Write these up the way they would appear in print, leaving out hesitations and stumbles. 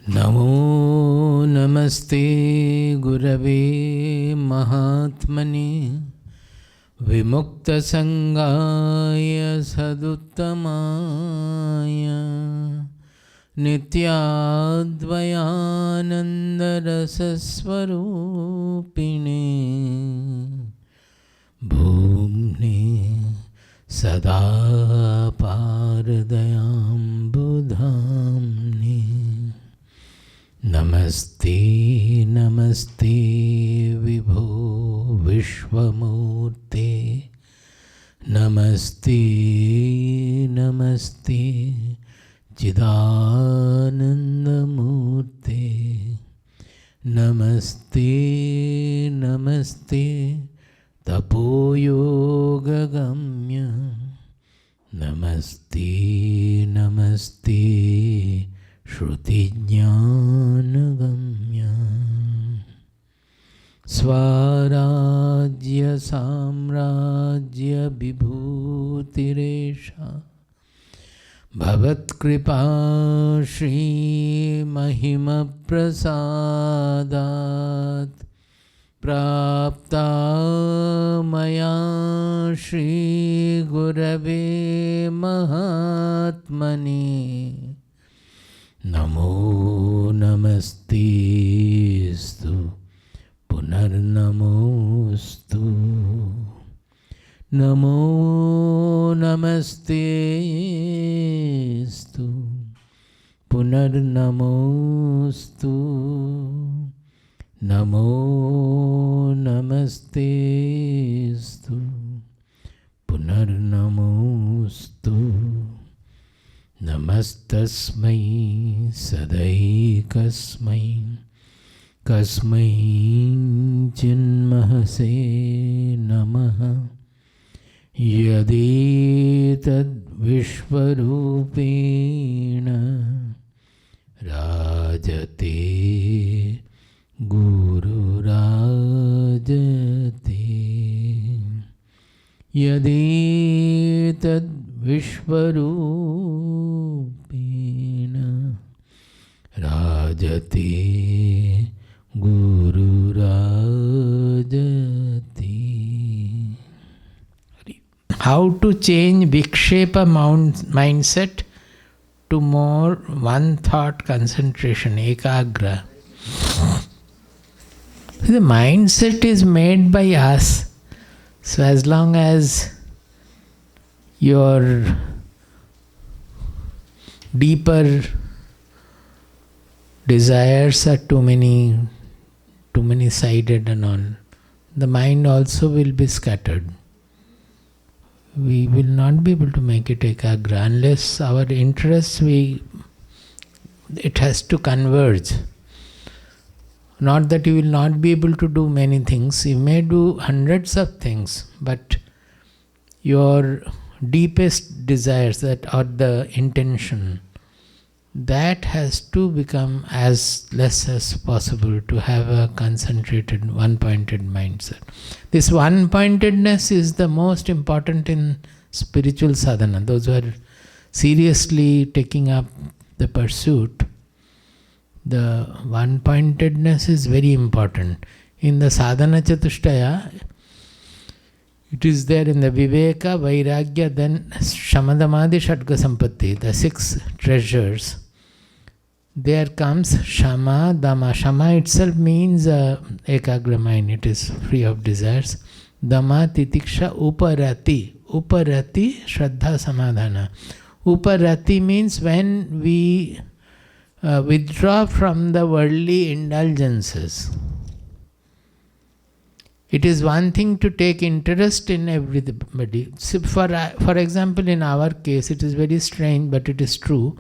Namo Namaste Gurave Mahatmane Vimukta Sangaya Saduttamaya Nityadvayananda Rasaswarupine Bhumne Sada Paradayam Budhamne Namaste, Namaste, Vibho Vishwamurte. Namaste, Namaste, Chidanandamurte. Namaste, Namaste, Tapoyogagamya. Namaste, Namaste, Shruti Jnanagamya. Swarajya Samrajya Vibhutiresha Bhavat Kripa Shri Mahima Prasadat Prapta Maya Shri Gurave Mahatmane Namo Namastestu Punarnamostu Namo Namastestu Punarnamostu Namo Namastestu Punarnamostu Namastasmai Sadaikasmai Kasmai Chinmahase Namaha Yadetad Vishwarupena Rajate Guru Rajate Yadetad Vishwarupena Rajate Guru Rajate. How to change Vikshepa mindset to more one thought concentration, ekagra. The mindset is made by us. So as long as your deeper desires are too many sided and all, the mind also will be scattered. We will not be able to make it ekagra unless our interests, it has to converge. Not that you will not be able to do many things. You may do hundreds of things, but your deepest desires, that or the intention, that has to become as less as possible to have a concentrated, one-pointed mindset. This one-pointedness is the most important in spiritual sadhana. Those who are seriously taking up the pursuit, the one-pointedness is very important. In the sadhana chatushtaya, it is there in the Viveka, Vairagya, then Shamadamadi Shatga Sampatti, the 6 treasures. There comes Shama, Dama. Shama itself means ekagra mind, it is free of desires. Dama, Titiksha, Uparati. Uparati, Shraddha, Samadhana. Uparati means when we withdraw from the worldly indulgences. It is one thing to take interest in everybody. So for example, in our case, it is very strange, but it is true,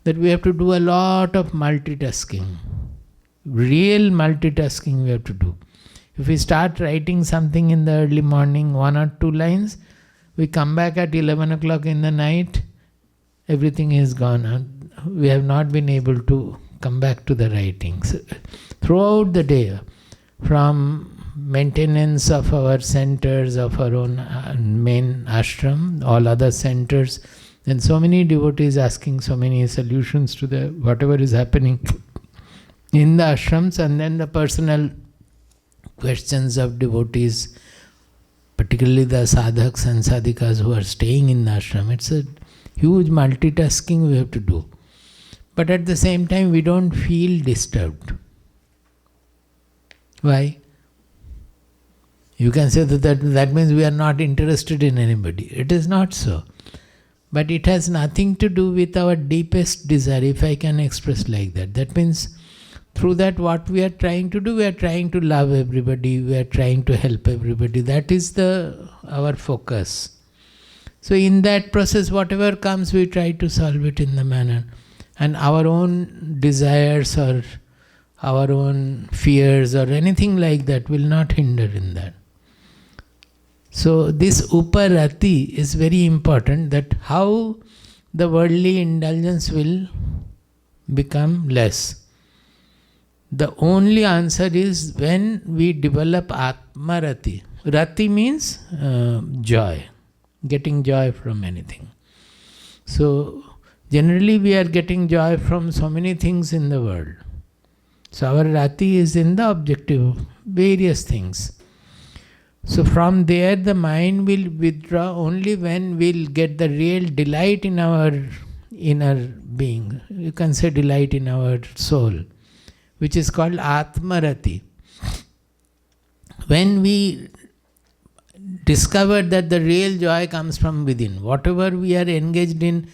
that we have to do a lot of multitasking. Real multitasking we have to do. If we start writing something in the early morning, 1 or 2 lines, we come back at 11 o'clock in the night, everything is gone. We have not been able to come back to the writing. So, throughout the day, from maintenance of our centers, of our own main ashram, all other centers, and so many devotees asking so many solutions to the whatever is happening in the ashrams, and then the personal questions of devotees, particularly the sadhaks and sadhikas who are staying in the ashram. It's a huge multitasking we have to do. But at the same time, we don't feel disturbed. Why? You can say that means we are not interested in anybody. It is not so. But it has nothing to do with our deepest desire, if I can express like that. That means through that what we are trying to do, we are trying to love everybody, we are trying to help everybody. That is our focus. So in that process, whatever comes, we try to solve it in the manner. And our own desires or our own fears or anything like that will not hinder in that. So this uparati is very important, that how the worldly indulgence will become less. The only answer is when we develop Atmarati. Rati means joy, getting joy from anything. So generally we are getting joy from so many things in the world. So our rati is in the objective, various things. So from there the mind will withdraw only when we'll get the real delight in our inner being. You can say delight in our soul, which is called Atmarati. When we discover that the real joy comes from within, whatever we are engaged in,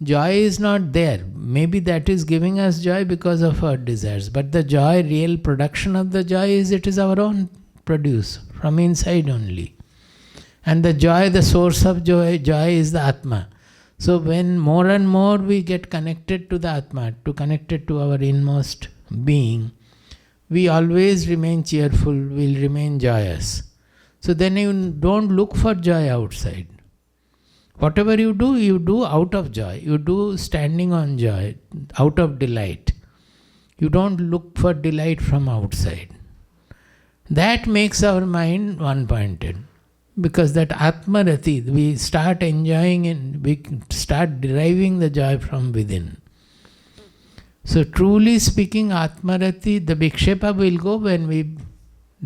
joy is not there. Maybe that is giving us joy because of our desires. But the joy, real production of the joy it is our own produce, from inside only. And the joy, the source of joy is the Atma. So when more and more we get connected to the Atma, connected to our inmost being, we always remain cheerful, we'll remain joyous. So then you don't look for joy outside. Whatever you do out of joy. You do standing on joy, out of delight. You don't look for delight from outside. That makes our mind one-pointed. Because that Atmarati, we start enjoying and we start deriving the joy from within. So truly speaking, Atmarati, the Vikshepa will go when we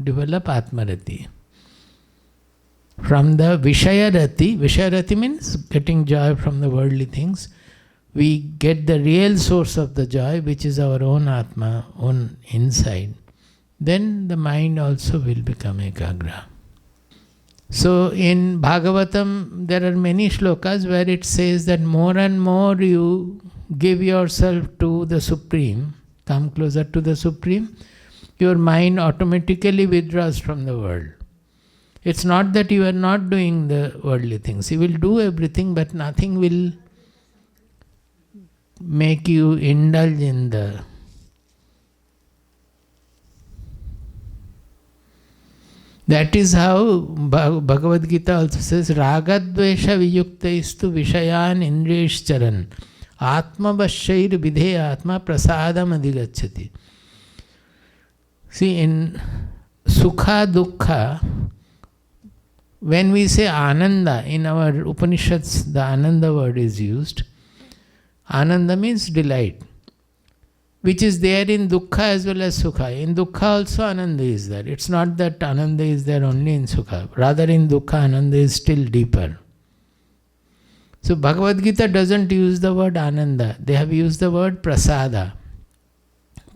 develop Atmarati. From the Vishayarati means getting joy from the worldly things, we get the real source of the joy, which is our own Atma, own inside. Then the mind also will become ekagra. So in Bhagavatam, there are many shlokas where it says that more and more you give yourself to the Supreme, come closer to the Supreme, your mind automatically withdraws from the world. It's not that you are not doing the worldly things. You will do everything, but nothing will make you indulge in the... That is how Bhagavad Gita also says, Ragadvesha viyuktaistu vishayan indriyeshcharan atma vashair vidhe atma prasadam adhigacchati. See, in Sukha Dukkha, when we say Ananda, in our Upanishads, the Ananda word is used. Ananda means delight, which is there in Dukkha as well as Sukha. In Dukkha also Ananda is there. It's not that Ananda is there only in Sukha. Rather in Dukkha, Ananda is still deeper. So Bhagavad Gita doesn't use the word Ananda. They have used the word Prasada.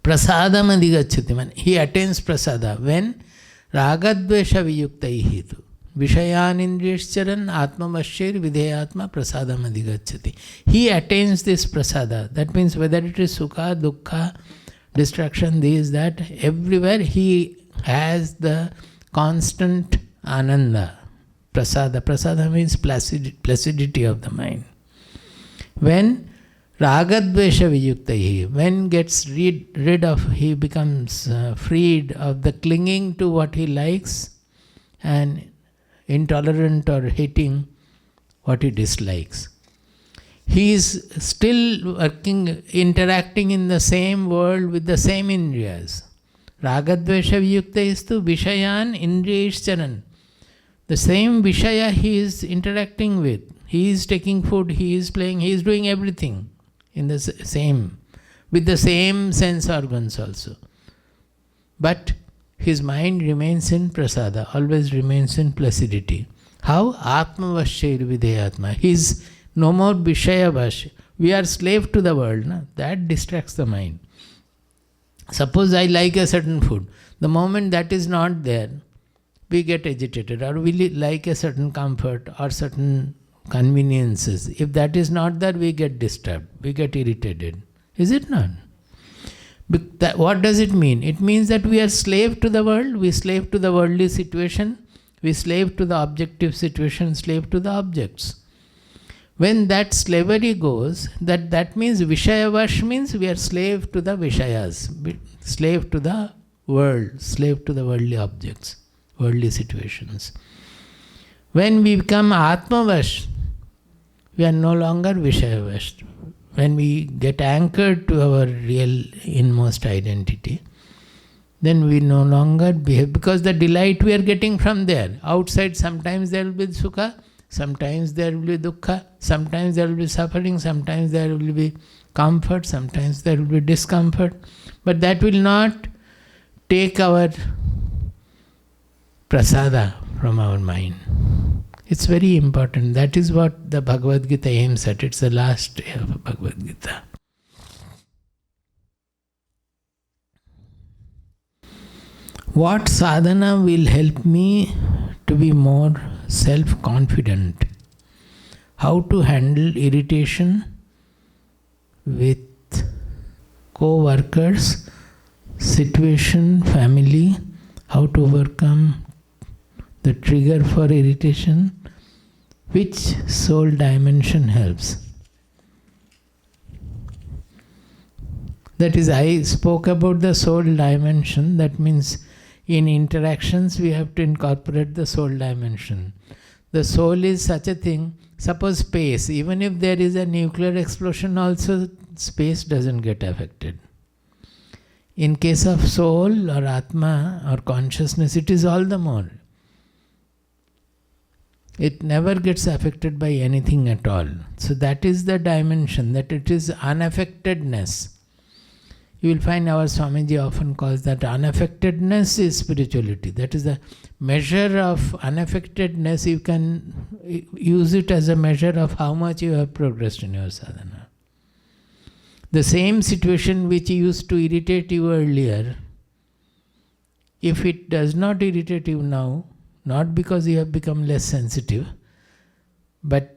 Prasadam adhigacchati. He attains Prasada when Ragadvesha viyuktaihitu. Vishayan indriyeshcharan atmavashir vidheyatma prasadam adhigacchati. He attains this prasada. That means whether it is sukha, dukkha, distraction, this, that, everywhere he has the constant ananda. Prasada. Prasada means placidity of the mind. When ragadvesha viyuktahi, when gets rid of, he becomes freed of the clinging to what he likes and intolerant or hating what he dislikes. He is still working, interacting in the same world with the same indriyas. Ragadvesha viyuktaistu vishayan indriyeshcharan. The same vishaya he is interacting with. He is taking food, he is playing, he is doing everything in the same. with the same sense organs also. But his mind remains in prasada, always remains in placidity. How? Atma vasya videyatma. He is no more vishaya vasya. We are slave to the world. Na? That distracts the mind. Suppose I like a certain food. The moment that is not there, we get agitated. Or we like a certain comfort or certain conveniences. If that is not there, we get disturbed. We get irritated. Is it not? What does it mean? It means that we are slave to the world. We slave to the worldly situation. We slave to the objective situation, slave to the objects. When that slavery goes, that means Vishayavash means we are slave to the Vishayas, slave to the world, slave to the worldly objects, worldly situations. When we become Atmavash, we are no longer Vishayavash. When we get anchored to our real inmost identity, then we no longer behave, because the delight we are getting from there. Outside sometimes there will be sukha, sometimes there will be dukkha, sometimes there will be suffering, sometimes there will be comfort, sometimes there will be discomfort. But that will not take our prasada from our mind. It's very important. That is what the Bhagavad Gita aims at. It's the last day of Bhagavad Gita. What sadhana will help me to be more self-confident? How to handle irritation with co-workers, situation, family, how to overcome the trigger for irritation, which soul dimension helps? That is, I spoke about the soul dimension. That means in interactions we have to incorporate the soul dimension. The soul is such a thing. Suppose space, even if there is a nuclear explosion also, space doesn't get affected. In case of soul or Atma or consciousness, it is all the more. It never gets affected by anything at all. So that is the dimension, that it is unaffectedness. You will find our Swamiji often calls that unaffectedness is spirituality. That is the measure of unaffectedness. You can use it as a measure of how much you have progressed in your sadhana. The same situation which used to irritate you earlier, if it does not irritate you now, not because you have become less sensitive, but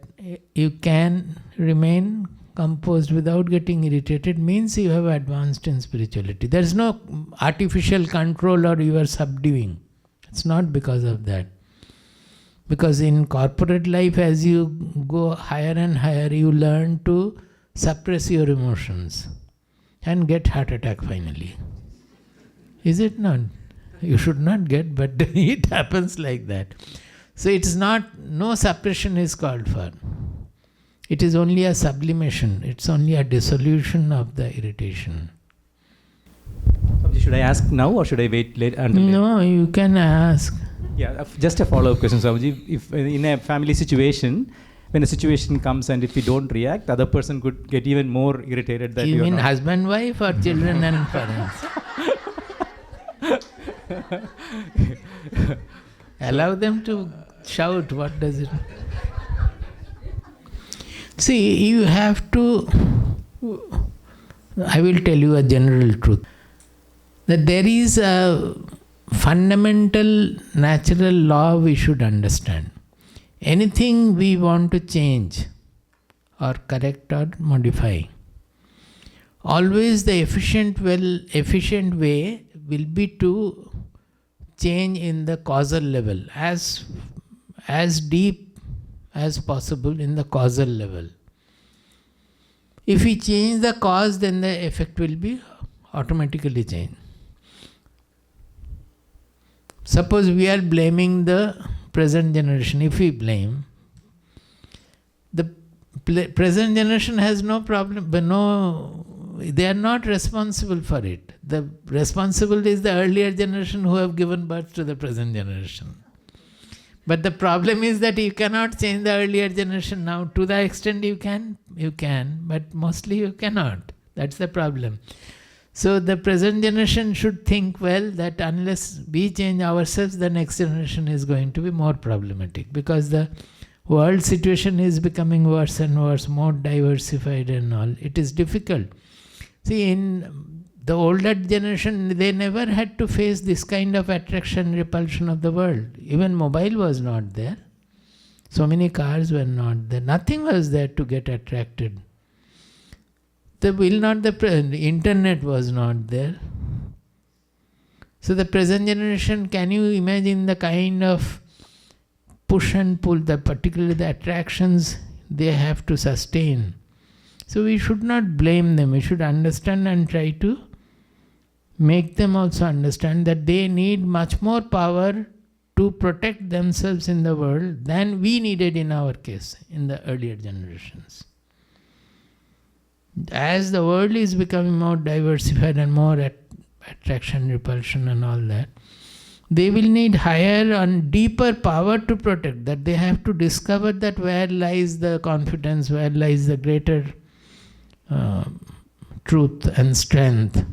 you can remain composed without getting irritated, means you have advanced in spirituality. There is no artificial control or you are subduing. It's not because of that. Because in corporate life, as you go higher and higher, you learn to suppress your emotions and get heart attack finally. Is it not? You should not get, but it happens like that. So it's not, no suppression is called for. It is only a sublimation. It's only a dissolution of the irritation. Should I ask now or should I wait until later? No, you can ask. Yeah, just a follow-up question, Swamiji. If in a family situation, when a situation comes and if we don't react, the other person could get even more irritated. That You mean husband, wife or children and parents? Allow them to shout. What does it... See, you have to... I will tell you a general truth. That there is a fundamental natural law we should understand. Anything we want to change or correct or modify, always the efficient way will be to change in the causal level, as deep as possible in the causal level. If we change the cause, then the effect will be automatically changed. Suppose we are blaming the present generation. If we blame, the present generation has no problem, but they are not responsible for it. The responsible is the earlier generation who have given birth to the present generation. But the problem is that you cannot change the earlier generation now. To the extent you can, but mostly you cannot. That's the problem. So the present generation should think well that unless we change ourselves, the next generation is going to be more problematic, because the world situation is becoming worse and worse, more diversified and all. It is difficult. See, in the older generation, they never had to face this kind of attraction, repulsion of the world. Even mobile was not there. So many cars were not there. Nothing was there to get attracted. The internet was not there. So the present generation, can you imagine the kind of push and pull, particularly the attractions they have to sustain? So we should not blame them. We should understand and try to make them also understand that they need much more power to protect themselves in the world than we needed in our case, in the earlier generations. As the world is becoming more diversified and more attraction, repulsion and all that, they will need higher and deeper power to protect. That they have to discover that where lies the confidence, where lies the greater truth and strength.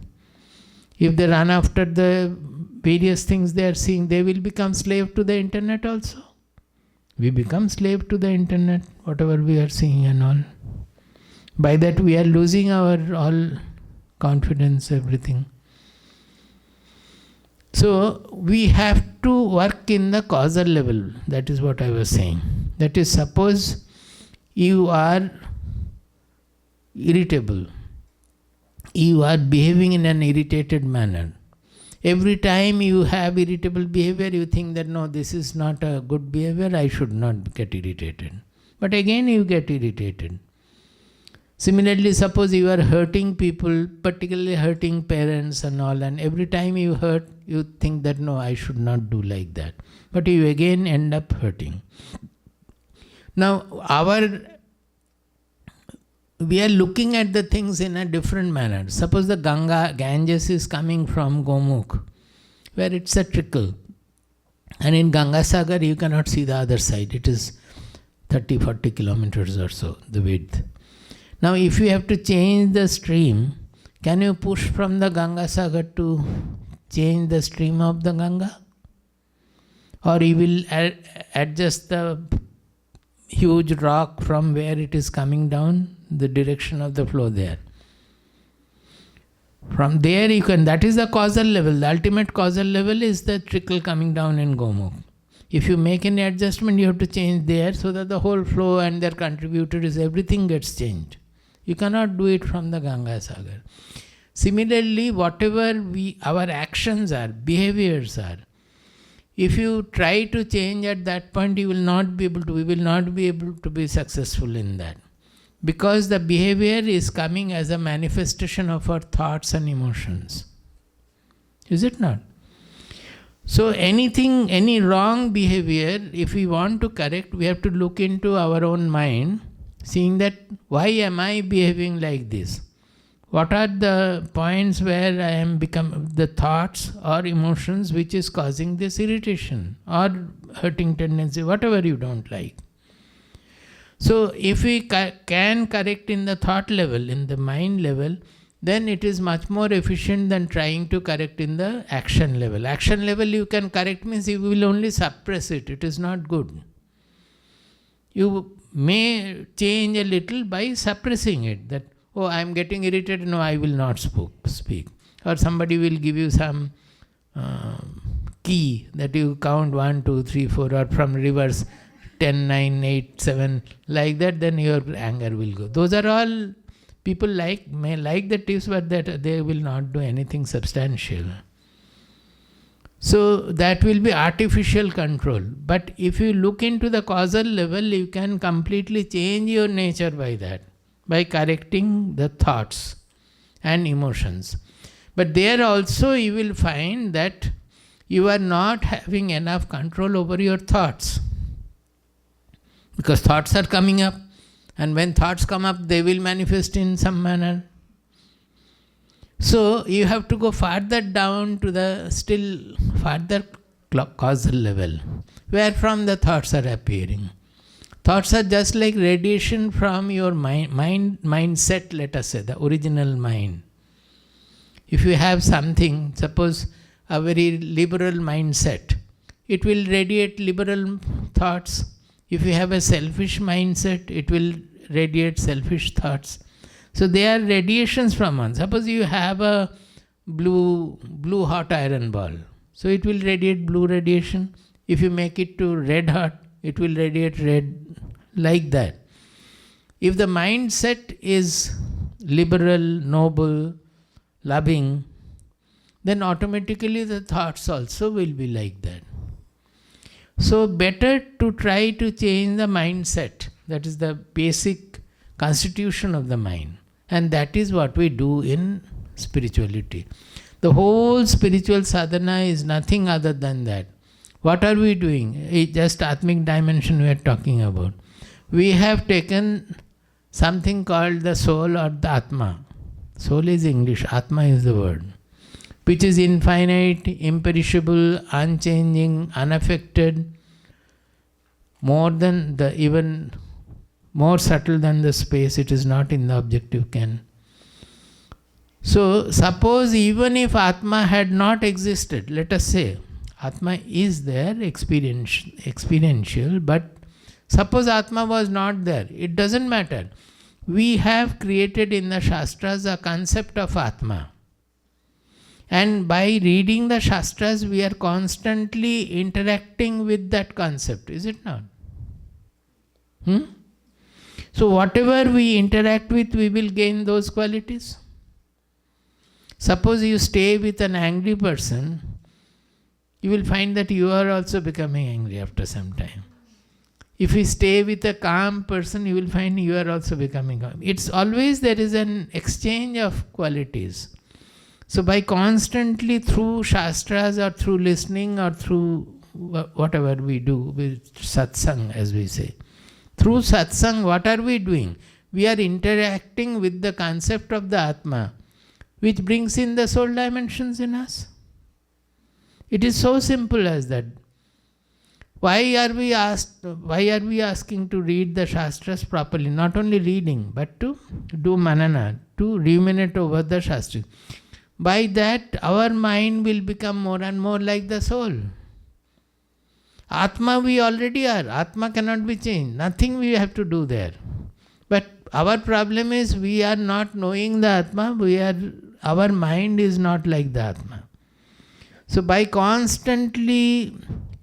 If they run after the various things they are seeing, they will become slave to the internet also. We become slave to the internet, whatever we are seeing and all. By that we are losing our all confidence, everything. So we have to work in the causal level. That is what I was saying. That is, suppose you are irritable. You are behaving in an irritated manner. Every time you have irritable behavior, you think that no, this is not a good behavior, I should not get irritated. But again you get irritated. Similarly, suppose you are hurting people, particularly hurting parents and all, and every time you hurt, you think that no, I should not do like that. But you again end up hurting. Now, we are looking at the things in a different manner. Suppose the Ganges is coming from Gomukh, where it's a trickle. And in Gangasagar, you cannot see the other side. It is 30-40 kilometers or so, the width. Now, if you have to change the stream, can you push from the Gangasagar to change the stream of the Ganga? Or you will adjust the huge rock from where it is coming down, the direction of the flow there. From there you can, that is the causal level. The ultimate causal level is the trickle coming down in Gomukh. If you make any adjustment, you have to change there so that the whole flow and their contributors, everything gets changed. You cannot do it from the Ganga Sagar. Similarly, whatever our actions are, behaviors are, if you try to change at that point, we will not be able to be successful in that. Because the behavior is coming as a manifestation of our thoughts and emotions. Is it not? So any wrong behavior, if we want to correct, we have to look into our own mind, seeing that why am I behaving like this? What are the points where I am the thoughts or emotions which is causing this irritation or hurting tendency, whatever you don't like. So if we can correct in the thought level, in the mind level, then it is much more efficient than trying to correct in the action level. Action level you can correct means you will only suppress it. It is not good. You may change a little by suppressing it. That, oh, I am getting irritated, no, I will not speak. Or somebody will give you some key that you count 1, 2, 3, 4, or from reverse 10, 9, 8, 7, like that, then your anger will go. Those are all people may like the tips, but that they will not do anything substantial. So that will be artificial control. But if you look into the causal level, you can completely change your nature by that, by correcting the thoughts and emotions. But there also you will find that you are not having enough control over your thoughts. Because thoughts are coming up, and when thoughts come up, they will manifest in some manner. So you have to go farther down to the still farther causal level, where from the thoughts are appearing. Thoughts are just like radiation from your mindset, let us say, the original mind. If you have something, suppose a very liberal mindset, it will radiate liberal thoughts. If you have a selfish mindset, it will radiate selfish thoughts. So they are radiations from one. Suppose you have a blue hot iron ball. So it will radiate blue radiation. If you make it to red hot, it will radiate red, like that. If the mindset is liberal, noble, loving, then automatically the thoughts also will be like that. So better to try to change the mindset. That is the basic constitution of the mind. And that is what we do in spirituality. The whole spiritual sadhana is nothing other than that. What are we doing? It's just Atmic dimension we are talking about. We have taken something called the soul or the Atma. Soul is English, Atma is the word. Which is infinite, imperishable, unchanging, unaffected, even more subtle than the space. It is not in the objective ken. So suppose even if Atma had not existed, let us say, Atma is there, experiential, but suppose Atma was not there, it doesn't matter. We have created in the Shastras a concept of Atma. And by reading the Shastras, we are constantly interacting with that concept, is it not? So whatever we interact with, we will gain those qualities. Suppose you stay with an angry person, you will find that you are also becoming angry after some time. If you stay with a calm person, you will find you are also becoming calm. It's always there is an exchange of qualities. So by constantly through Shastras or through listening or through whatever we do with satsang, as we say, through satsang, what are we doing? We are interacting with the concept of the Atma, which brings in the soul dimensions in us. It is so simple as that. Why are we asking to read the Shastras properly? Not only reading, but to do manana, to ruminate over the Shastras. By that, our mind will become more and more like the soul. Atma we already are. Atma cannot be changed. Nothing we have to do there. But our problem is we are not knowing the Atma. Our mind is not like the Atma. So by constantly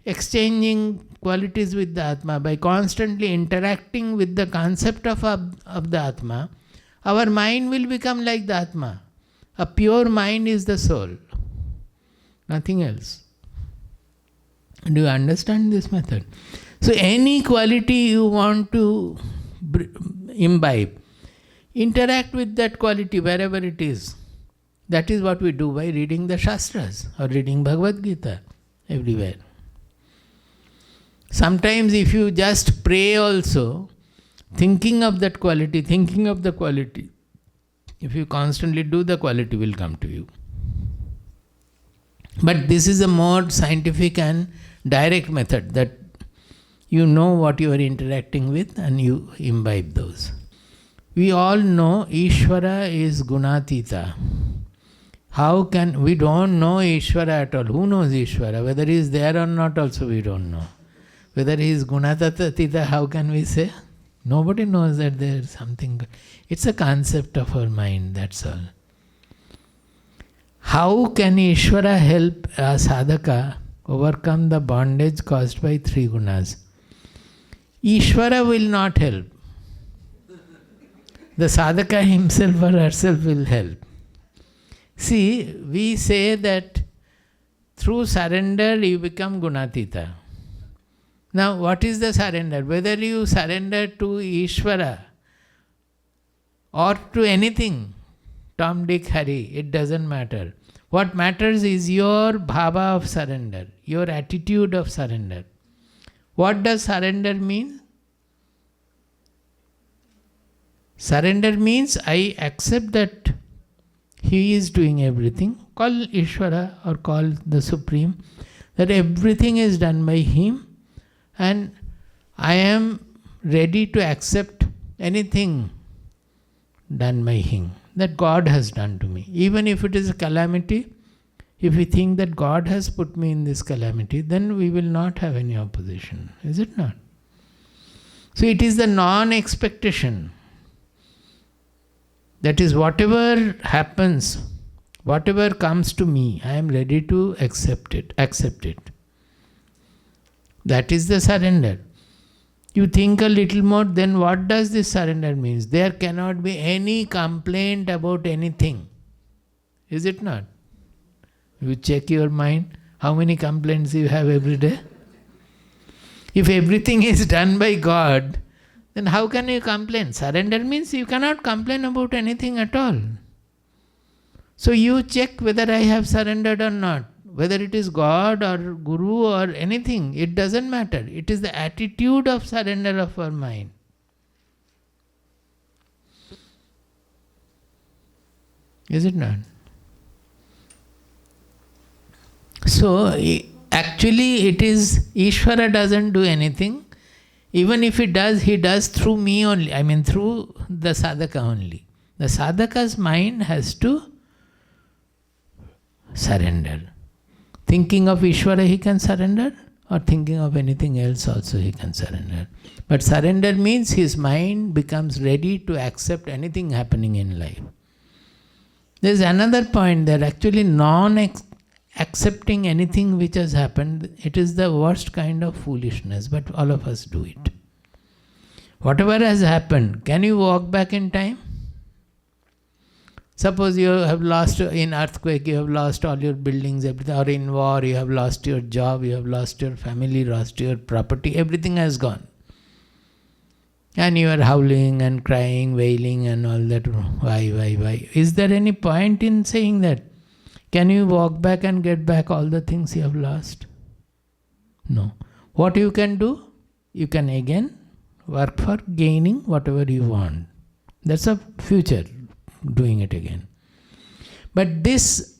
exchanging qualities with the Atma, by constantly interacting with the concept of the Atma, our mind will become like the Atma. A pure mind is the soul, nothing else. Do you understand this method? So any quality you want to imbibe, interact with that quality wherever it is. That is what we do by reading the Shastras or reading Bhagavad Gita everywhere. Sometimes if you just pray also, thinking of that quality, if you constantly do, the quality will come to you. But this is a more scientific and direct method, that you know what you are interacting with and you imbibe those. We all know Ishvara is gunatita. We don't know Ishvara at all. Who knows Ishvara? Whether he is there or not also we don't know. Whether he is gunatatita, how can we say? Nobody knows that there is something. It's a concept of our mind, that's all. How can Ishvara help a sadhaka overcome the bondage caused by three gunas? Ishvara will not help. The sadhaka himself or herself will help. See, we say that through surrender you become gunatita. Now, what is the surrender? Whether you surrender to Ishvara or to anything, Tom, Dick, Harry, it doesn't matter. What matters is your bhava of surrender, your attitude of surrender. What does surrender mean? Surrender means I accept that he is doing everything. Call Ishvara or call the Supreme, that everything is done by him and I am ready to accept anything done by him, that God has done to me. Even if it is a calamity, if we think that God has put me in this calamity, then we will not have any opposition. Is it not? So it is the non-expectation. That is, whatever happens, whatever comes to me, I am ready to accept it. That is the surrender. You think a little more, then what does this surrender mean? There cannot be any complaint about anything. Is it not? You check your mind, how many complaints you have every day? If everything is done by God, then how can you complain? Surrender means you cannot complain about anything at all. So you check whether I have surrendered or not. Whether it is God or Guru or anything, it doesn't matter. It is the attitude of surrender of our mind. Is it not? So, actually it is, Ishvara doesn't do anything. Even if he does through me only, through the sadhaka only. The sadhaka's mind has to surrender. Thinking of Ishvara he can surrender, or thinking of anything else also he can surrender. But surrender means his mind becomes ready to accept anything happening in life. There is another point that actually accepting anything which has happened, it is the worst kind of foolishness, but all of us do it. Whatever has happened, can you walk back in time? Suppose you have lost, in earthquake, you have lost all your buildings, everything, or in war, you have lost your job, you have lost your family, lost your property, everything has gone. And you are howling and crying, wailing and all that. Why? Is there any point in saying that? Can you walk back and get back all the things you have lost? No. What you can do? You can again work for gaining whatever you want. That's a future. Doing it again. But this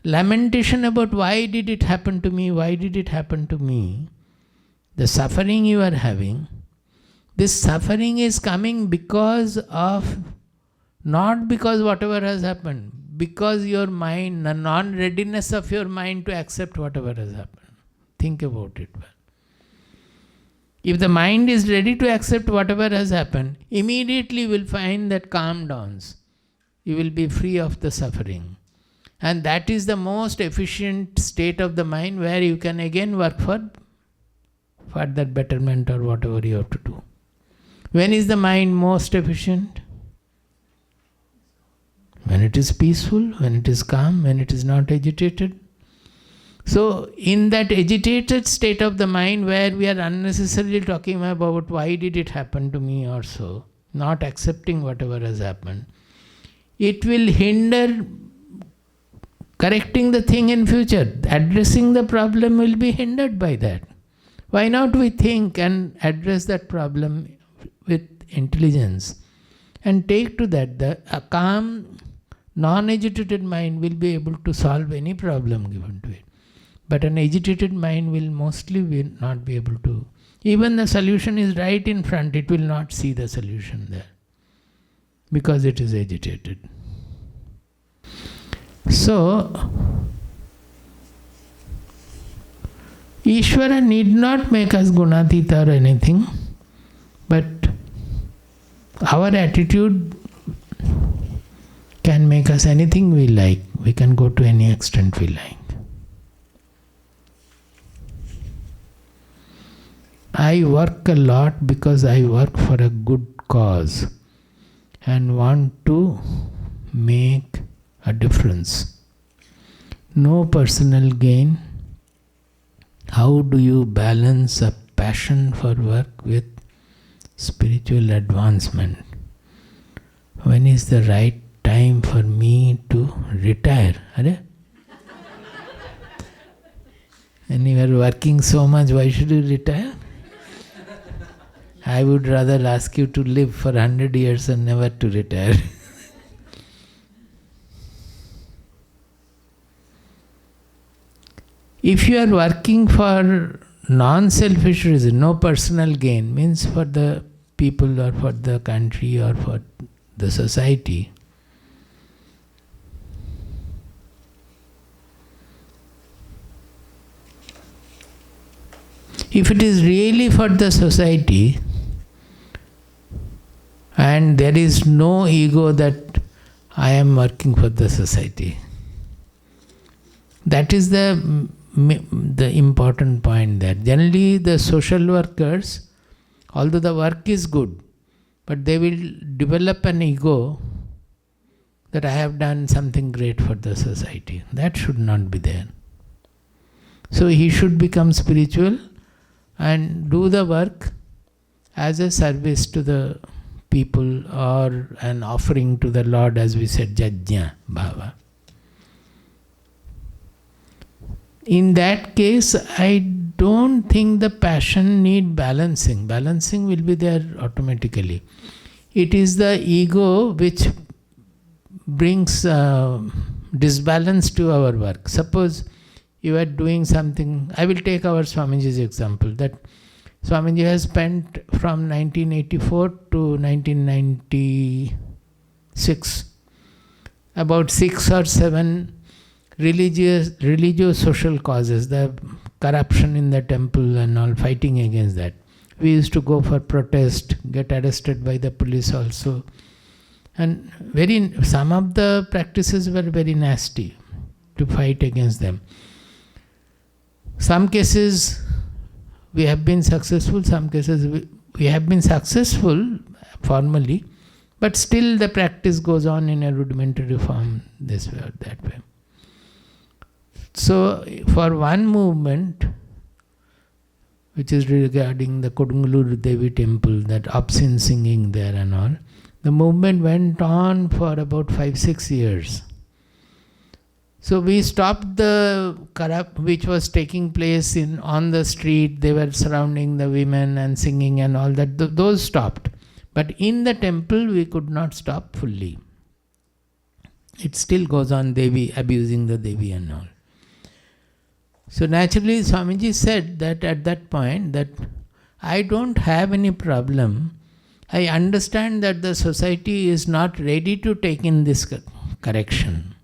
lamentation about why did it happen to me, the suffering you are having, this suffering is coming because of, not because whatever has happened, because your mind, the non-readiness of your mind to accept whatever has happened. Think about it well. If the mind is ready to accept whatever has happened, immediately you will find that calm downs. You will be free of the suffering. And that is the most efficient state of the mind where you can again work for further betterment or whatever you have to do. When is the mind most efficient? When it is peaceful, when it is calm, when it is not agitated. So, in that agitated state of the mind where we are unnecessarily talking about why did it happen to me or so, not accepting whatever has happened, it will hinder correcting the thing in future. Addressing the problem will be hindered by that. Why not we think and address that problem with intelligence and take to that. A calm, non-agitated mind will be able to solve any problem given to it. But an agitated mind will not be able to. Even the solution is right in front, it will not see the solution there. Because it is agitated. So, Ishvara need not make us gunatita or anything, but our attitude can make us anything we like. We can go to any extent we like. I work a lot because I work for a good cause and want to make a difference. No personal gain. How do you balance a passion for work with spiritual advancement? When is the right time for me to retire? And you are working so much, why should you retire? I would rather ask you to live for 100 years and never to retire. If you are working for non-selfish reason, no personal gain, means for the people or for the country or for the society. If it is really for the society and there is no ego that I am working for the society, that is the important point there. Generally the social workers, although the work is good, but they will develop an ego that I have done something great for the society. That should not be there. So he should become spiritual and do the work as a service to the people or an offering to the Lord, as we said, Jajna Bhava. In that case, I don't think the passion need balancing. Balancing will be there automatically. It is the ego which brings disbalance to our work. Suppose you are doing something, I will take our Swamiji's example, that Swamiji has spent from 1984 to 1996 about 6 or 7 religious social causes, the corruption in the temple and all, fighting against that. We used to go for protest, get arrested by the police also. And some of the practices were very nasty to fight against them. Some cases we have been successful, some cases we have been successful formally, but still the practice goes on in a rudimentary form, this way or that way. So for one movement, which is regarding the Kodungaluru Devi temple, that obscene singing there and all, the movement went on for about 5-6 years. So we stopped the which was taking place on the street. They were surrounding the women and singing and all that. Those stopped. But in the temple, we could not stop fully. It still goes on, Devi, abusing the Devi and all. So naturally, Swamiji said that at that point, that I don't have any problem. I understand that the society is not ready to take in this correction.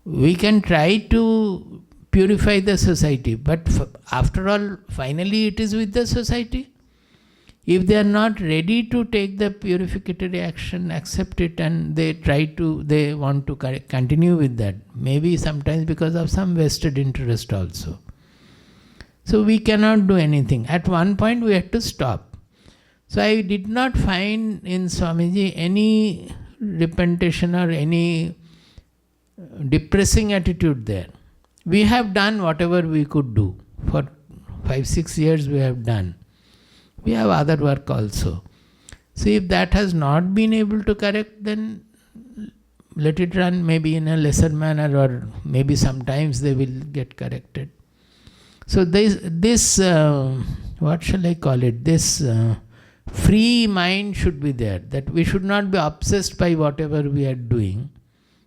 We can try to purify the society, but after all, finally it is with the society. If they are not ready to take the purificatory action, accept it, and they want to continue with that, maybe sometimes because of some vested interest also. So we cannot do anything. At one point we had to stop. So I did not find in Swamiji any repentation or any depressing attitude there. We have done whatever we could do. For 5-6 years we have done. We have other work also. So if that has not been able to correct, then let it run maybe in a lesser manner, or maybe sometimes they will get corrected. So this what shall I call it? This free mind should be there. That we should not be obsessed by whatever we are doing.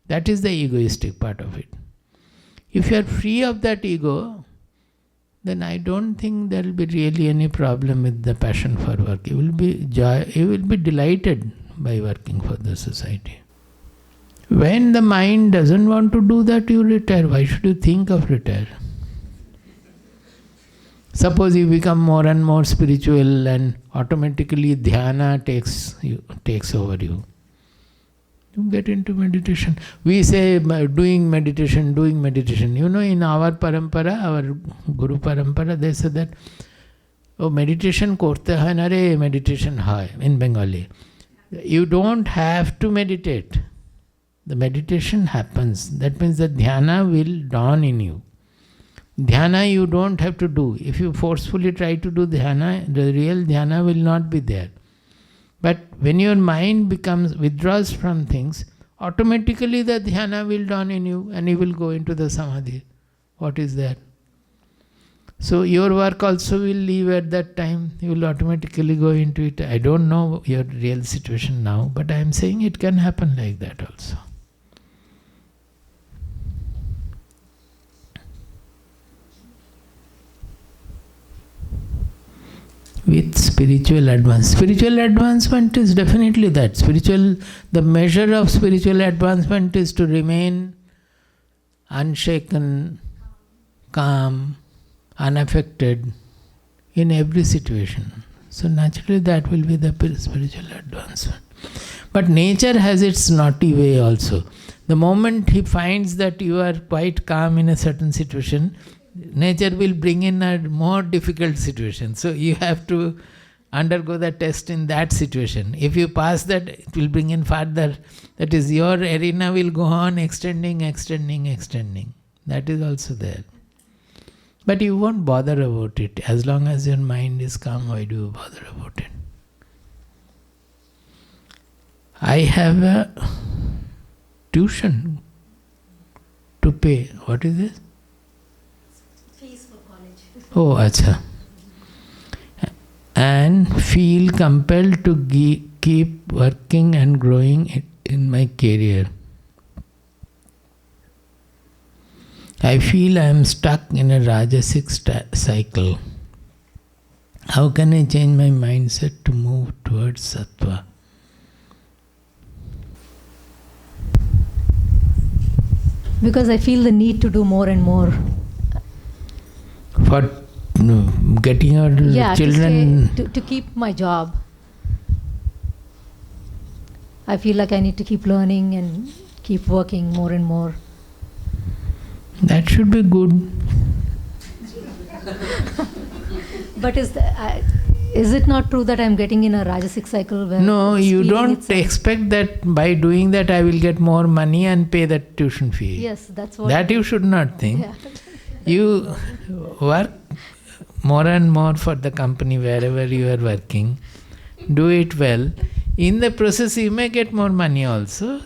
That is the egoistic part of it. If you are free of that ego, then I don't think there will be really any problem with the passion for work. You will be delighted by working for the society. When the mind doesn't want to do that, you retire. Why should you think of retire? Suppose you become more and more spiritual and automatically dhyana takes over you. You get into meditation. We say doing meditation. You know, in our parampara, our Guru parampara, they say that, oh, meditation korte hai na re, meditation hai, in Bengali. You don't have to meditate. The meditation happens. That means the dhyana will dawn in you. Dhyana you don't have to do. If you forcefully try to do dhyana, the real dhyana will not be there. But when your mind withdraws from things, automatically the dhyana will dawn in you and you will go into the samadhi. What is that? So your work also will leave at that time. You will automatically go into it. I don't know your real situation now, but I am saying it can happen like that also. With spiritual advance. Spiritual advancement is definitely that. The measure of spiritual advancement is to remain unshaken, calm, unaffected in every situation. So naturally that will be the spiritual advancement. But nature has its naughty way also. The moment he finds that you are quite calm in a certain situation, nature will bring in a more difficult situation. So you have to undergo the test in that situation. If you pass that, it will bring in further. That is, your arena will go on extending. That is also there. But you won't bother about it. As long as your mind is calm, why do you bother about it? I have a tuition to pay. What is this? Fees for college. Oh, acha. And feel compelled to keep working and growing in my career. I feel I am stuck in a rajasic cycle. How can I change my mindset to move towards sattva? Because I feel the need to do more and more. For getting your children... To keep my job. I feel like I need to keep learning and keep working more and more. That should be good. But is it not true that I'm getting in a rajasic cycle? Where no, you don't expect that by doing that I will get more money and pay that tuition fee. Yes, that's what... That you should not think. Yeah. You work more and more for the company wherever you are working. Do it well. In the process you may get more money also.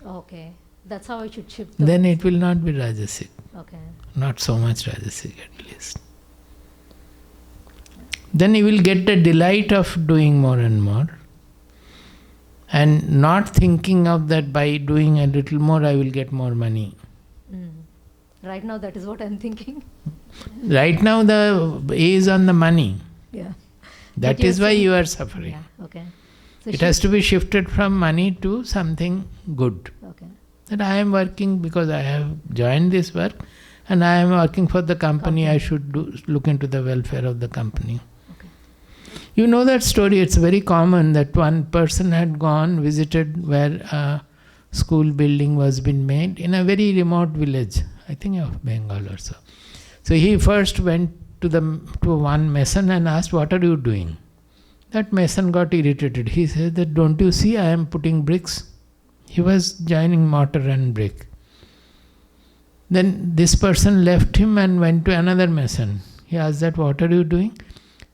Okay. That's how I should shift. Then it will not be rajasic. Okay. Not so much rajasic at least. Then you will get the delight of doing more and more. And not thinking of that by doing a little more I will get more money. Right now that is what I'm thinking. Right now the A is on the money. Yeah. That is why you are suffering. Yeah. Okay. So it has to be shifted from money to something good. Okay. That I am working because I have joined this work and I am working for the company. Okay. I should look into the welfare of the company. Okay. You know that story, it's very common that one person had visited where a school building was being made in a very remote village, I think of Bengal or so. So he first went to one mason and asked, what are you doing? That mason got irritated. He said that, don't you see I am putting bricks? He was joining mortar and brick. Then this person left him and went to another mason. He asked that, what are you doing?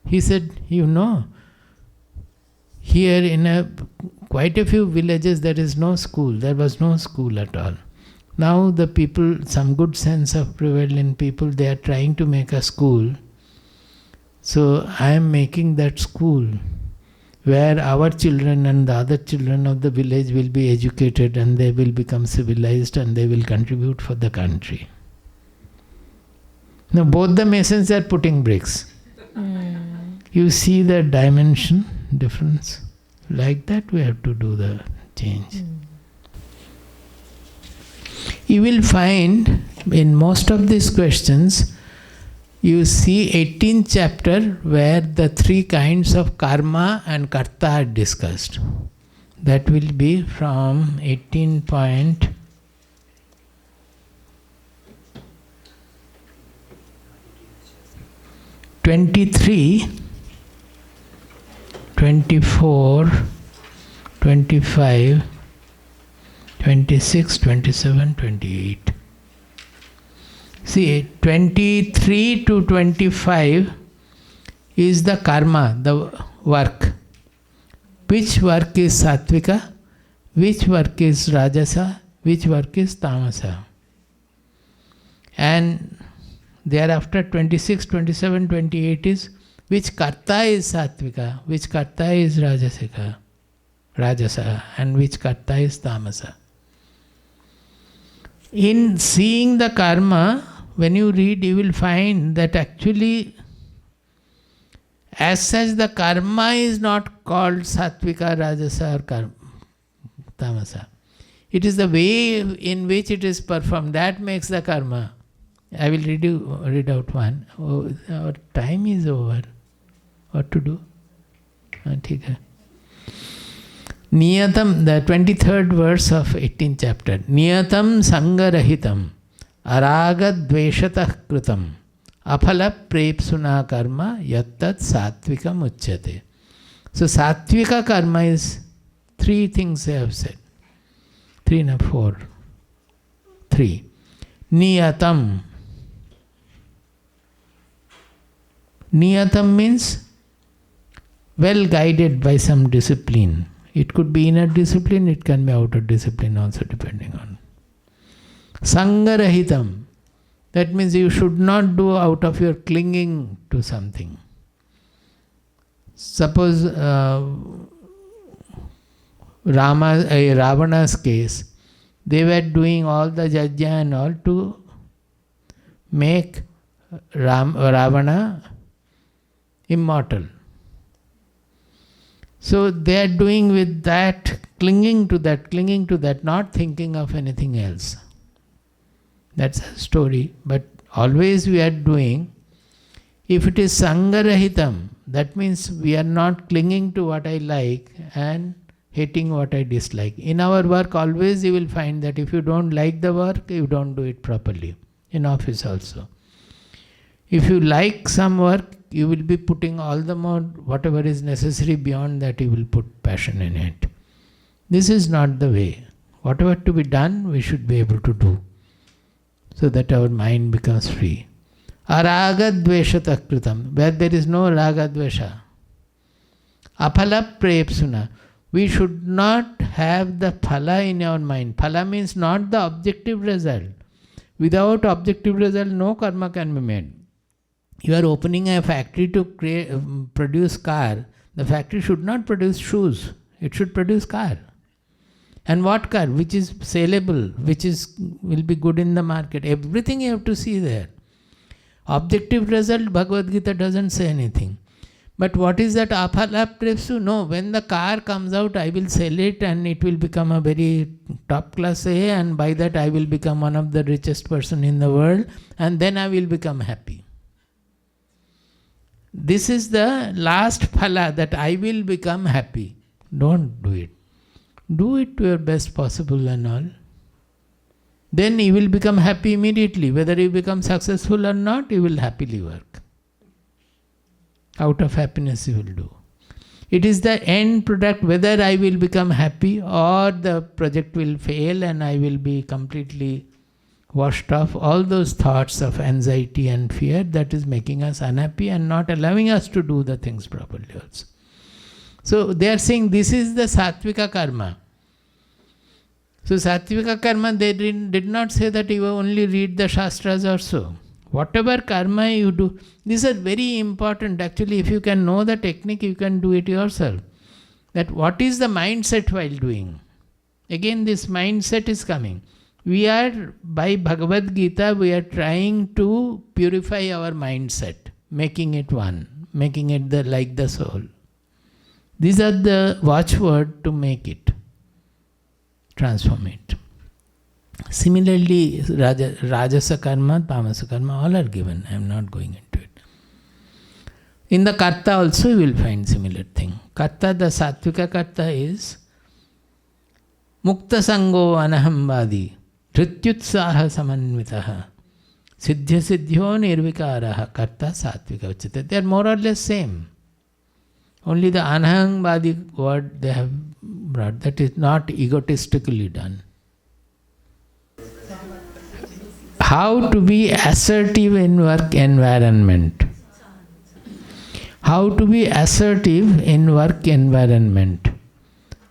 He said, here in quite a few villages there is no school. There was no school at all. Now the people, some good sense have prevailed in people, they are trying to make a school. So I am making that school where our children and the other children of the village will be educated and they will become civilized and they will contribute for the country. Now both the masons are putting bricks. You see the dimension difference? Like that we have to do the change. You will find in most of these questions, you see 18th chapter where the three kinds of karma and karta are discussed. That will be from 18.23, 24, 25, 26, 27, 28. See, 23 to 25 is the karma, the work. Which work is sattvika? Which work is rajasa? Which work is tamasa? And thereafter 26, 27, 28 is which karta is sattvika, which karta is rajasa, and which karta is tamasa. In seeing the karma, when you read, you will find that actually As such, the karma is not called sattvika, rajasa or tamasa. It is the way in which it is performed that makes the karma. I will read out one. Oh, our time is over. What to do? Niyatam, the 23rd verse of 18th chapter. Niyatam sangarahitam aragad dveshatah krutam aphala prepsuna karma yattat sattvika uchyate. So sattvika karma is 3 things I have said. 3 and 4. 3. Niyatam. Niyatam means well guided by some discipline. It could be inner discipline, it can be outer discipline also, depending on. Sangarahitam. That means you should not do out of your clinging to something. Suppose Ravana's case, they were doing all the jajya and all to make Ravana immortal. So they are doing with that, clinging to that, not thinking of anything else. That's a story. But always we are doing, if it is sangarahitam, that means we are not clinging to what I like and hating what I dislike. In our work, always you will find that if you don't like the work, you don't do it properly. In office also. If you like some work, you will be putting all the more, whatever is necessary beyond that, you will put passion in it. This is not the way. Whatever to be done, we should be able to do, so that our mind becomes free. Araga dveshata kritam, where there is no raga dvesha. Aphala prepsuna. We should not have the phala in our mind. Phala means not the objective result. Without objective result, no karma can be made. You are opening a factory to produce car. The factory should not produce shoes. It should produce car. And what car? Which is saleable, will be good in the market. Everything you have to see there. Objective result, Bhagavad Gita doesn't say anything. But what is that aphala prepsu? No, when the car comes out, I will sell it and it will become a very top class A, and by that I will become one of the richest person in the world, and then I will become happy. This is the last phala, that I will become happy. Don't do it. Do it to your best possible and all. Then you will become happy immediately. Whether you become successful or not, you will happily work. Out of happiness you will do. It is the end product, whether I will become happy or the project will fail and I will be completely washed off. All those thoughts of anxiety and fear, that is making us unhappy and not allowing us to do the things properly also. So they are saying this is the sattvika karma. So sattvika karma, they did not say that you only read the shastras or so. Whatever karma you do, these are very important. Actually, if you can know the technique, you can do it yourself. That what is the mindset while doing? Again, this mindset is coming. We are, by Bhagavad Gita, we are trying to purify our mindset, making it one, making it like the soul. These are the watchword to make it, transform it. Similarly, rajasa karma, tamasa karma, all are given. I am not going into it. In the karta also you will find similar thing. Karta, the sattvika karta is mukta sango anahambadi dhrityutsaha samanvitaha siddhya siddhyo nirvikaraha karta sattvika uchyate. They are more or less same. Only the anahambadi word they have brought, that is not egotistically done. How to be assertive in work environment. How to be assertive in work environment.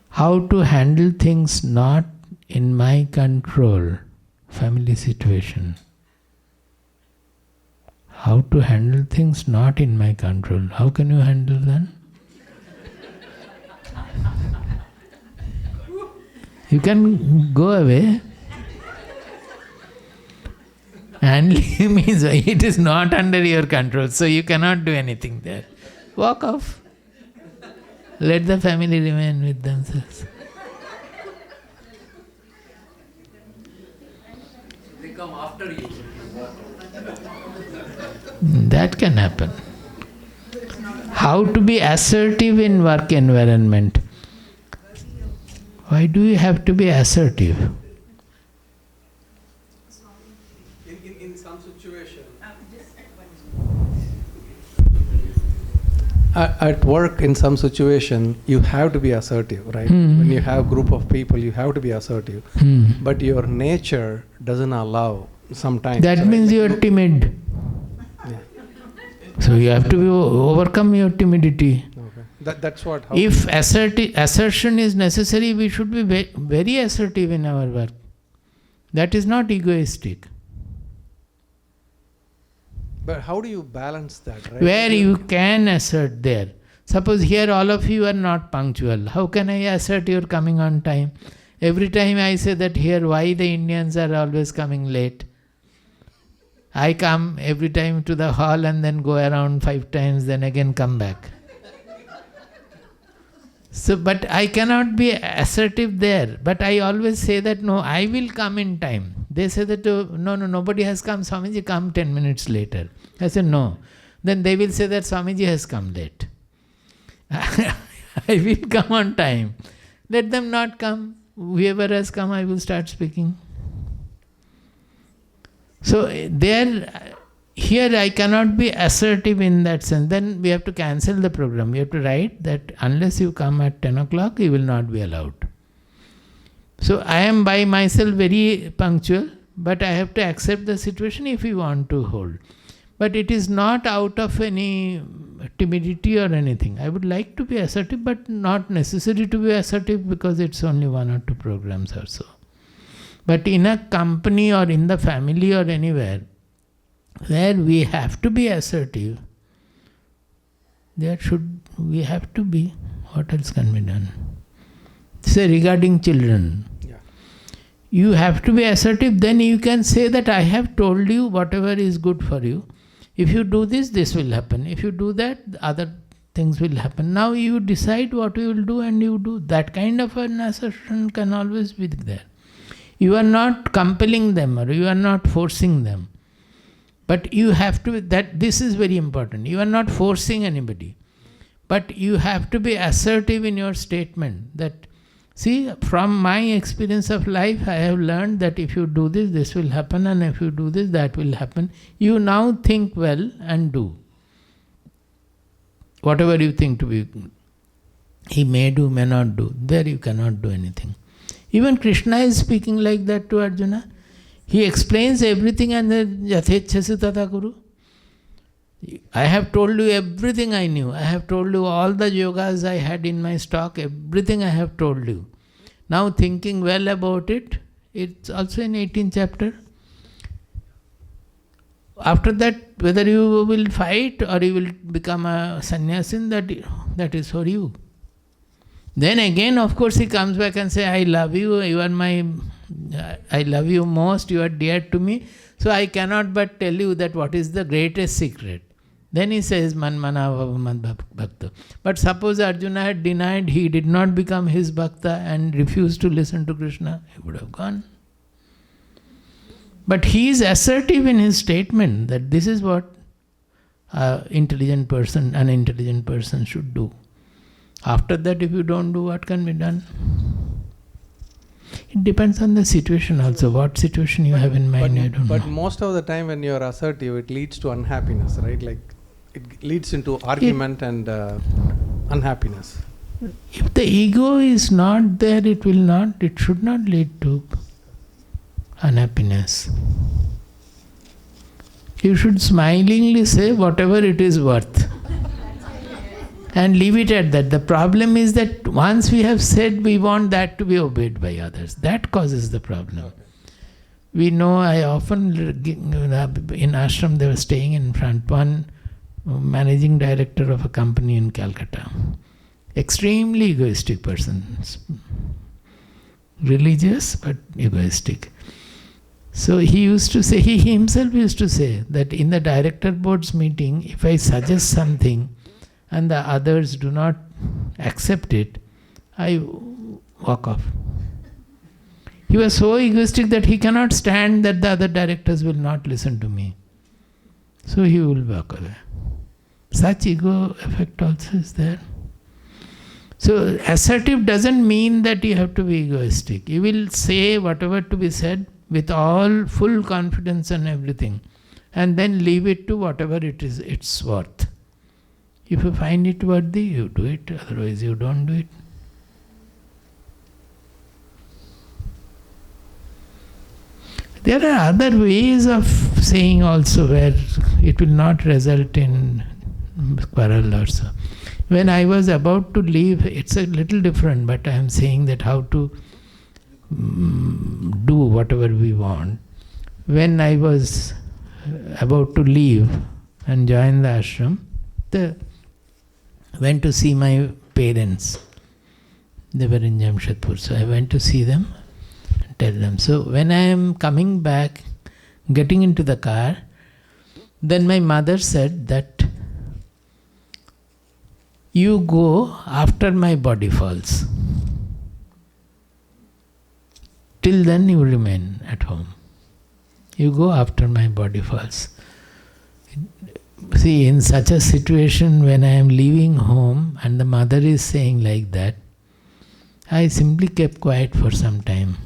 How to handle things not in my control. Family situation. How to handle things not in my control. How can you handle them? You can go away. Handling means it is not under your control, so you cannot do anything there. Walk off. Let the family remain with themselves. They come after you. That can happen. How to be assertive in work environment? Why do you have to be assertive? In some situation. At work, in some situation, you have to be assertive, right? When you have group of people, you have to be assertive. But your nature doesn't allow sometimes. That means you are timid. Yeah. So you have to overcome your timidity. Okay. That's what. If assertion is necessary, we should be very assertive in our work. That is not egoistic. But how do you balance that, right? Where you can assert there. Suppose here all of you are not punctual. How can I assert your coming on time? Every time I say that here, why the Indians are always coming late? I come every time to the hall and then go around 5 times, then again come back. So, but I cannot be assertive there. But I always say that, no, I will come in time. They say that, no, nobody has come. Swamiji, come 10 minutes later. I say, no. Then they will say that Swamiji has come late. I will come on time. Let them not come. Whoever has come, I will start speaking. So, here I cannot be assertive in that sense. Then we have to cancel the program. We have to write that unless you come at 10 o'clock, you will not be allowed. So I am by myself very punctual, but I have to accept the situation if we want to hold. But it is not out of any timidity or anything. I would like to be assertive, but not necessary to be assertive because it's only 1 or 2 programs or so. But in a company or in the family or anywhere, where we have to be assertive, we have to be. What else can be done? Say regarding children. Yeah. You have to be assertive, then you can say that I have told you whatever is good for you. If you do this, this will happen. If you do that, other things will happen. Now you decide what you will do and you do. That kind of an assertion can always be there. You are not compelling them or you are not forcing them. But you have to, this is very important. You are not forcing anybody. But you have to be assertive in your statement that, see, from my experience of life, I have learned that if you do this, this will happen, and if you do this, that will happen. You now think well and do. Whatever you think to be, he may do, may not do. There you cannot do anything. Even Krishna is speaking like that to Arjuna. He explains everything and then yathechasi tata kuru. I have told you everything I knew. I have told you all the yogas I had in my stock, everything I have told you. Now thinking well about it, it's also in 18th chapter. After that, whether you will fight or you will become a sannyasin, that is for you. Then again, of course, he comes back and says, I love you, I love you most, you are dear to me. So I cannot but tell you that what is the greatest secret. Then he says, Man mana bhava bhakta. But suppose Arjuna had denied, he did not become his bhakta and refused to listen to Krishna, he would have gone. But he is assertive in his statement that this is what an intelligent person should do. After that, if you don't do, what can be done? It depends on the situation also. What situation you have in mind, I don't know. But most of the time when you are assertive, it leads to unhappiness, right? Like it leads into argument and unhappiness. If the ego is not there, it should not lead to unhappiness. You should smilingly say whatever it is worth. And leave it at that. The problem is that once we have said, we want that to be obeyed by others. That causes the problem. Okay. We know, I often, in ashram, they were staying in front. One managing director of a company in Calcutta. Extremely egoistic person. Religious, but egoistic. So he himself used to say that in the director board's meeting, if I suggest something, and the others do not accept it, I walk off. He was so egoistic that he cannot stand that the other directors will not listen to me. So he will walk away. Such ego effect also is there. So assertive doesn't mean that you have to be egoistic. You will say whatever to be said with all full confidence and everything, and then leave it to whatever it is it's worth. If you find it worthy, you do it, otherwise you don't do it. There are other ways of saying also where it will not result in quarrel or so. When I was about to leave, it's a little different, but I am saying that how to do whatever we want. When I was about to leave and join the ashram, went to see my parents. They were in Jamshedpur, so I went to see them and tell them. So when I am coming back, getting into the car, then my mother said that you go after my body falls. Till then you remain at home. You go after my body falls. See, in such a situation when I am leaving home and the mother is saying like that, I simply kept quiet for some time.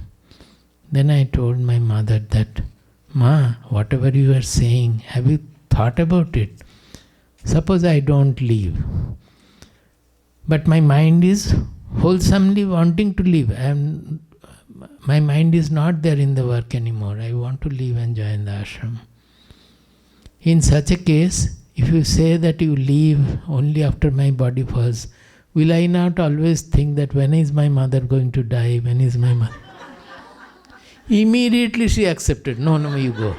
Then I told my mother that, Ma, whatever you are saying, have you thought about it? Suppose I don't leave, but my mind is wholesomely wanting to leave. My mind is not there in the work anymore. I want to leave and join the ashram. In such a case, if you say that you leave only after my body falls, will I not always think that when is my mother going to die? When is my mother? Immediately she accepted. No, you go.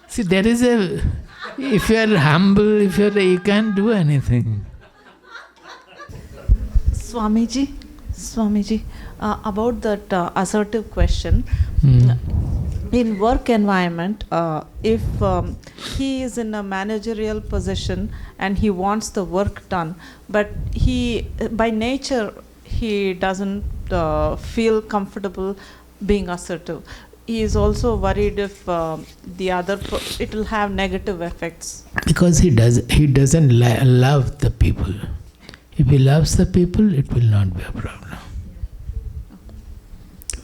See, there is if you are humble, you can't do anything. Swamiji, about that assertive question. In work environment, if he is in a managerial position and he wants the work done, but by nature he doesn't feel comfortable being assertive. He is also worried if it will have negative effects. Because he doesn't love the people. If he loves the people, it will not be a problem.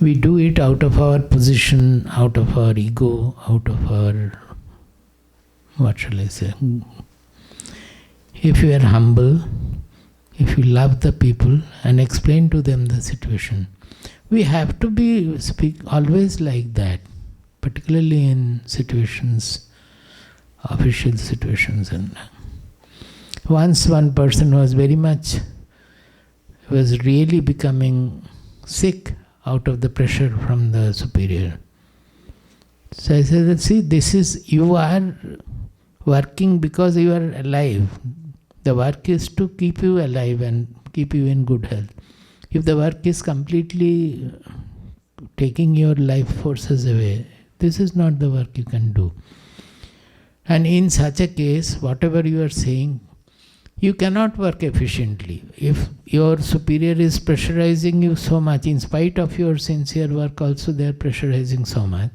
We do it out of our position, out of our ego, out of our, what shall I say? If you are humble, if you love the people and explain to them the situation, we have to speak always like that, particularly in situations, official situations. And once one person was really becoming sick out of the pressure from the superior. So I said, see, you are working because you are alive. The work is to keep you alive and keep you in good health. If the work is completely taking your life forces away, this is not the work you can do. And in such a case, whatever you are saying, you cannot work efficiently. If your superior is pressurizing you so much, in spite of your sincere work also they are pressurizing so much,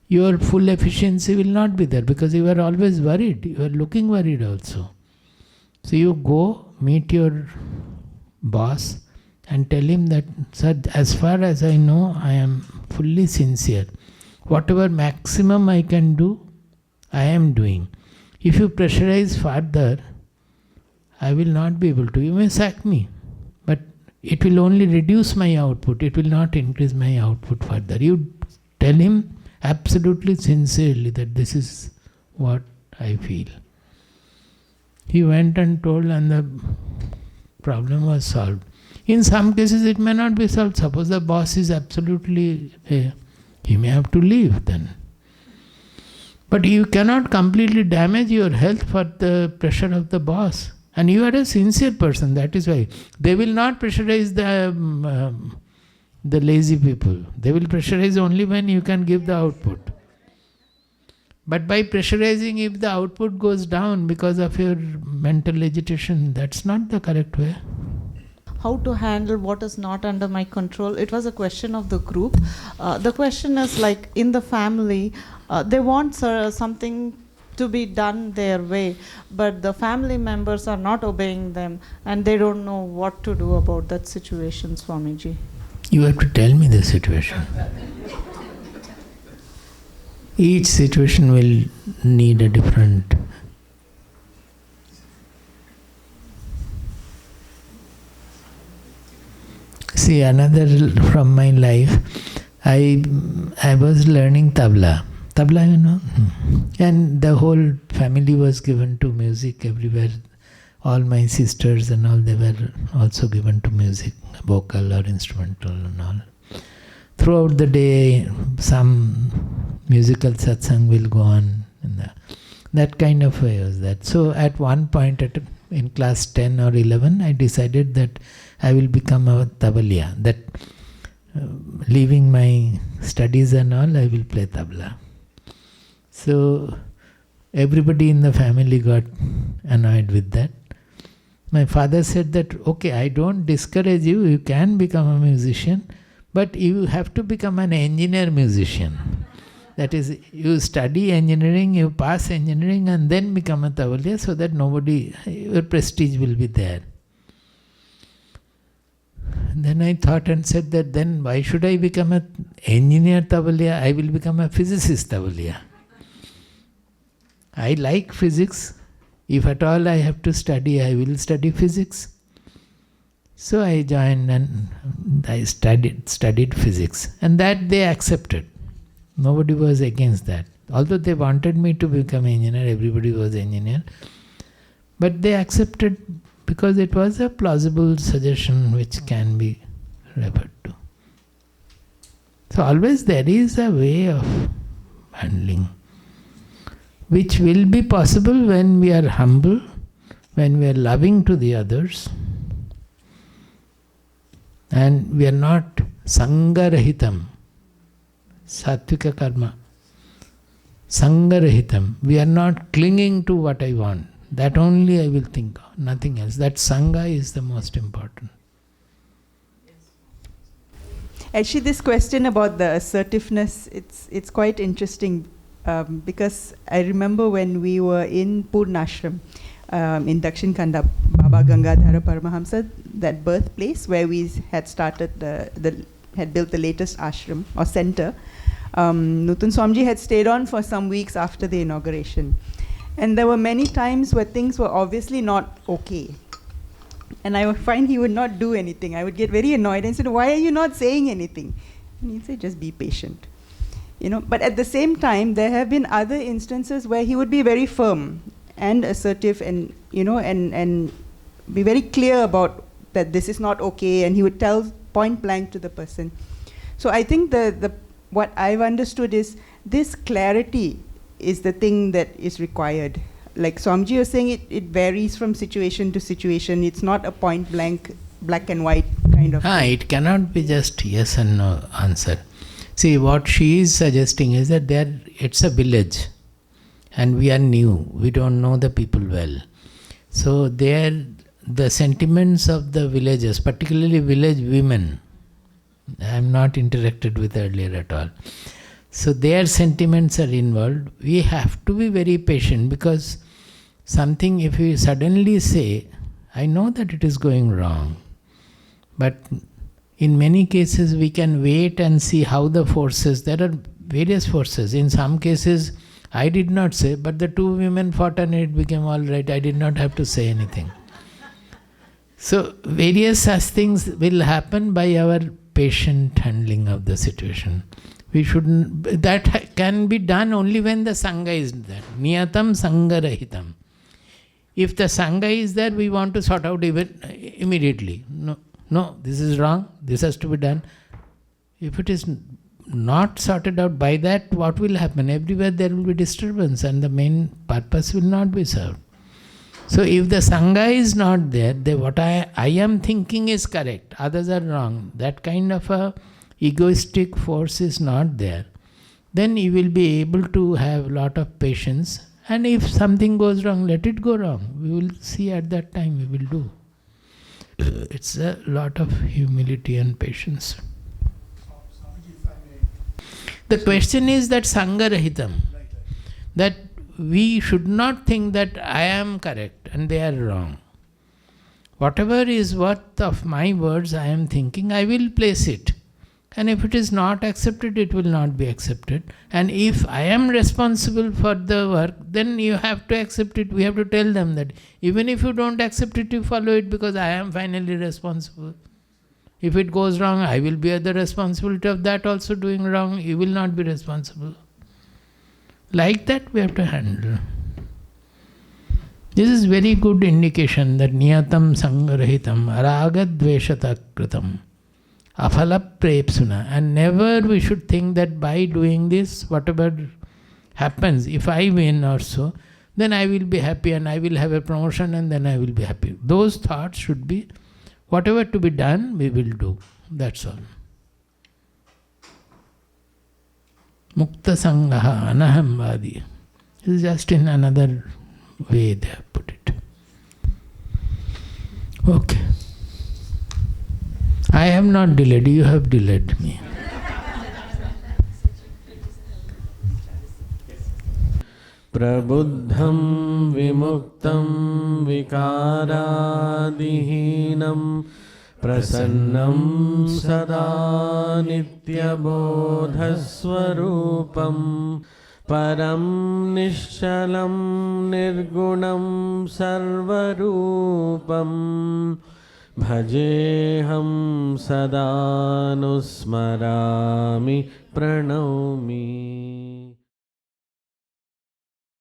your full efficiency will not be there because you are always worried. You are looking worried also. So you go meet your boss and tell him that, sir, as far as I know, I am fully sincere. Whatever maximum I can do, I am doing. If you pressurize further, I will not be able to. You may sack me, but it will only reduce my output. It will not increase my output further. You tell him absolutely sincerely that this is what I feel. He went and told, and the problem was solved. In some cases it may not be solved. Suppose the boss is absolutely, he may have to leave then. But you cannot completely damage your health for the pressure of the boss. And you are a sincere person, that is why. They will not pressurize the lazy people. They will pressurize only when you can give the output. But by pressurizing, if the output goes down because of your mental agitation, that's not the correct way. How to handle what is not under my control? It was a question of the group. The question is like in the family, they want something to be done their way, but the family members are not obeying them and they don't know what to do about that situation, Swamiji. You have to tell me the situation. Each situation will need a different. See, another from my life, I was learning tabla. Tabla, you know? And the whole family was given to music everywhere. All my sisters and all, they were also given to music, vocal or instrumental and all. Throughout the day, some musical satsang will go on. That kind of way was that. So at one point in class 10 or 11, I decided that I will become a tabaliya. That leaving my studies and all, I will play tabla. So everybody in the family got annoyed with that. My father said that, okay, I don't discourage you, you can become a musician, but you have to become an engineer musician. That is, you study engineering, you pass engineering and then become a tabaliya so that your prestige will be there. Then I thought and said that then why should I become an engineer tabaliya? I will become a physicist tabaliya. I like physics. If at all I have to study, I will study physics. So I joined and I studied physics. And that they accepted. Nobody was against that. Although they wanted me to become engineer, everybody was engineer. But they accepted because it was a plausible suggestion which can be referred to. So always there is a way of handling, which will be possible when we are humble, when we are loving to the others, and we are not sangarahitam, sattvika karma, sangarahitam. We are not clinging to what I want. That only I will think of, nothing else. That sangha is the most important. Actually, this question about the assertiveness, it's quite interesting. Because I remember when we were in Purnashram, in Dakshin Kanda, Baba Gangadhara Paramahamsa, that birthplace where we had started had built the latest ashram or center. Nutan Swamiji had stayed on for some weeks after the inauguration. And there were many times where things were obviously not okay. And I would find he would not do anything. I would get very annoyed and said, why are you not saying anything? And he'd say, just be patient. But at the same time, there have been other instances where he would be very firm and assertive and, and be very clear about that this is not okay, and he would tell point blank to the person. So I think what I've understood is this clarity is the thing that is required. Like Swamiji was saying, it varies from situation to situation. It's not a point blank, black and white kind of thing. It cannot be just yes and no answer. See, what she is suggesting is that it's a village and we are new. We don't know the people well. So the sentiments of the villagers, particularly village women, I am not interacted with earlier at all. So their sentiments are involved. We have to be very patient, because something, if we suddenly say, I know that it is going wrong, but in many cases we can wait and see how the forces, there are various forces. In some cases I did not say, but the two women fought and it became all right. I did not have to say anything. So various such things will happen by our patient handling of the situation. We shouldn't, that can be done only when the Sangha is there. Niyatam Sangha Rahitam. If the Sangha is there, we want to sort out immediately. No, this is wrong, this has to be done. If it is not sorted out by that, what will happen? Everywhere there will be disturbance and the main purpose will not be served. So if the Sangha is not there, what I am thinking is correct, others are wrong. That kind of a egoistic force is not there. then you will be able to have a lot of patience. And if something goes wrong, let it go wrong. We will see at that time, we will do. It's a lot of humility and patience. The question is that Sangha-rahitam, that we should not think that I am correct and they are wrong. Whatever is worth of my words I am thinking, I will place it. And if it is not accepted, it will not be accepted. And if I am responsible for the work, then you have to accept it. We have to tell them that even if you don't accept it, you follow it because I am finally responsible. If it goes wrong, I will bear the responsibility of that also doing wrong. You will not be responsible. Like that we have to handle. This is very good indication that niyatam sangarahitam aragadveshata kritam afala prepsuna. And never we should think that by doing this, whatever happens, if I win or so, then I will be happy and I will have a promotion and then I will be happy. Those thoughts should be, whatever to be done, we will do. That's all. Mukta sangaha anahambadi. This is just in another way they have put it. Okay. I have not delayed, you have delayed me. Prabuddham vimuktam vikaraadihinam prasannam sada nityabodhaswarupam param nishchalam nirgunam sarvarupam bhajeham sada nusmarami pranaumi.